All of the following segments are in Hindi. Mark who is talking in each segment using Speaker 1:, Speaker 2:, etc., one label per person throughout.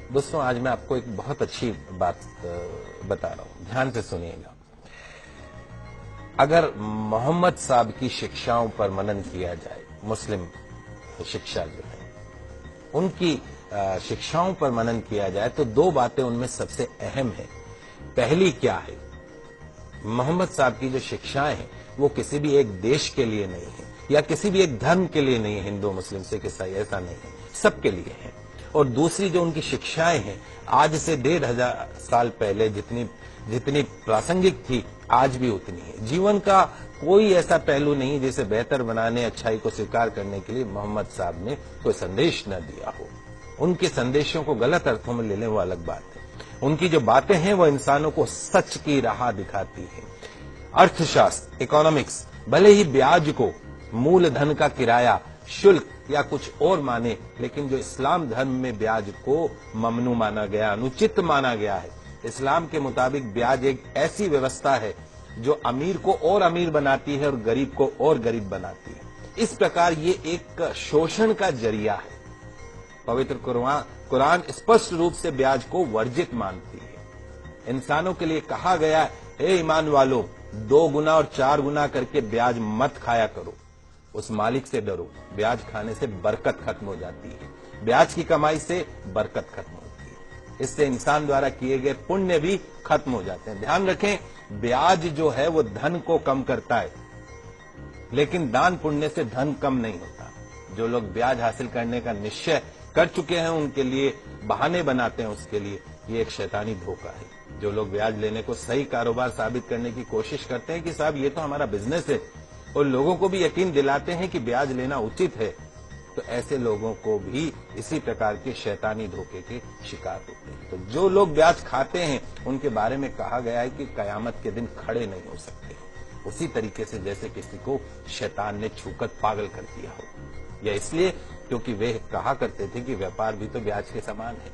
Speaker 1: दोस्तों, आज मैं आपको एक बहुत अच्छी बात बता रहा हूं, ध्यान से सुनिएगा। अगर मोहम्मद साहब की शिक्षाओं पर मनन किया जाए, मुस्लिम शिक्षा जो है उनकी शिक्षाओं पर मनन किया जाए तो दो बातें उनमें सबसे अहम है। पहली क्या है, मोहम्मद साहब की जो शिक्षाएं हैं वो किसी भी एक देश के लिए नहीं है या किसी भी एक धर्म के लिए नहीं है, हिंदू मुस्लिम सिख ईसाई, ऐसा नहीं है, सबके लिए है। और दूसरी जो उनकी शिक्षाएं हैं आज से 1500 साल पहले जितनी प्रासंगिक थी आज भी उतनी है। जीवन का कोई ऐसा पहलू नहीं जिसे बेहतर बनाने, अच्छाई को स्वीकार करने के लिए मोहम्मद साहब ने कोई संदेश न दिया हो। उनके संदेशों को गलत अर्थों में ले लें वो अलग बात है। उनकी जो बातें हैं वो इंसानों को सच की राह दिखाती है। अर्थशास्त्र, इकोनॉमिक्स भले ही ब्याज को मूलधन का किराया, शुल्क या कुछ और माने, लेकिन जो इस्लाम धर्म में ब्याज को ममनू माना गया, अनुचित माना गया है। इस्लाम के मुताबिक ब्याज एक ऐसी व्यवस्था है जो अमीर को और अमीर बनाती है और गरीब को और गरीब बनाती है। इस प्रकार ये एक शोषण का जरिया है। पवित्र कुरान स्पष्ट रूप से ब्याज को वर्जित मानती है। इंसानों के लिए कहा गया है, हे ईमान वालों, 2 गुना और 4 गुना करके ब्याज मत खाया करो, उस मालिक से डरो। ब्याज खाने से बरकत खत्म हो जाती है, ब्याज की कमाई से बरकत खत्म होती है, इससे इंसान द्वारा किए गए पुण्य भी खत्म हो जाते हैं। ध्यान रखें, ब्याज जो है वो धन को कम करता है, लेकिन दान पुण्य से धन कम नहीं होता। जो लोग ब्याज हासिल करने का निश्चय कर चुके हैं उनके लिए बहाने बनाते हैं, उसके लिए ये एक शैतानी धोखा है। जो लोग ब्याज लेने को सही कारोबार साबित करने की कोशिश करते हैं कि साहब ये तो हमारा बिजनेस है, और लोगों को भी यकीन दिलाते हैं कि ब्याज लेना उचित है, तो ऐसे लोगों को भी इसी प्रकार के शैतानी धोखे के शिकार होते हैं। तो जो लोग ब्याज खाते हैं उनके बारे में कहा गया है कि कयामत के दिन खड़े नहीं हो सकते, उसी तरीके से जैसे किसी को शैतान ने छूकर पागल कर दिया हो। यह इसलिए क्योंकि वे कहा करते थे कि व्यापार भी तो ब्याज के समान है।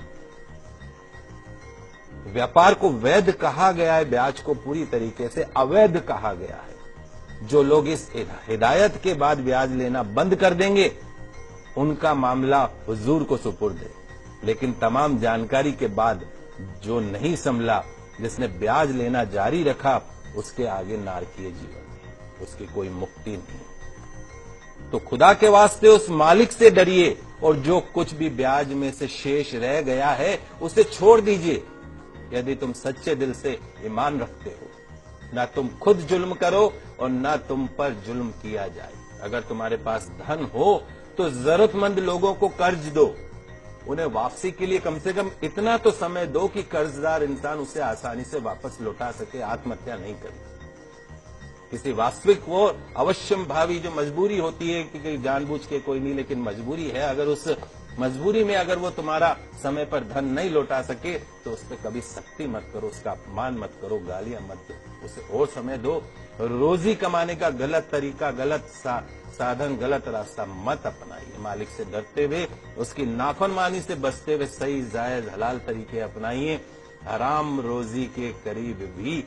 Speaker 1: व्यापार को वैध कहा गया है, ब्याज को पूरी तरीके से अवैध कहा गया है। जो लोग इस हिदायत के बाद ब्याज लेना बंद कर देंगे उनका मामला हुजूर को सुपुर्द है, लेकिन तमाम जानकारी के बाद जो नहीं संभला, जिसने ब्याज लेना जारी रखा, उसके आगे नारकीय जीवन है, उसकी कोई मुक्ति नहीं। तो खुदा के वास्ते उस मालिक से डरिए और जो कुछ भी ब्याज में से शेष रह गया है उसे छोड़ दीजिए। यदि तुम सच्चे दिल से ईमान रखते हो, ना तुम खुद जुल्म करो और ना तुम पर जुल्म किया जाए। अगर तुम्हारे पास धन हो तो जरूरतमंद लोगों को कर्ज दो, उन्हें वापसी के लिए कम से कम इतना तो समय दो कि कर्जदार इंसान उसे आसानी से वापस लौटा सके, आत्महत्या नहीं करे। किसी वास्तविक वो अवश्यम भावी जो मजबूरी होती है कि जानबूझ के कोई नहीं, लेकिन मजबूरी है, अगर उस मजबूरी में अगर वो तुम्हारा समय पर धन नहीं लौटा सके तो उस पर कभी सख्ती मत करो, उसका अपमान मत करो, गालियां मत दो, उसे और समय दो। रोजी कमाने का गलत तरीका, गलत साधन, गलत रास्ता मत अपनाइए। मालिक से डरते हुए, उसकी नाफरमानी से बचते हुए सही जायज हलाल तरीके अपनाइए। हराम रोजी के करीब भी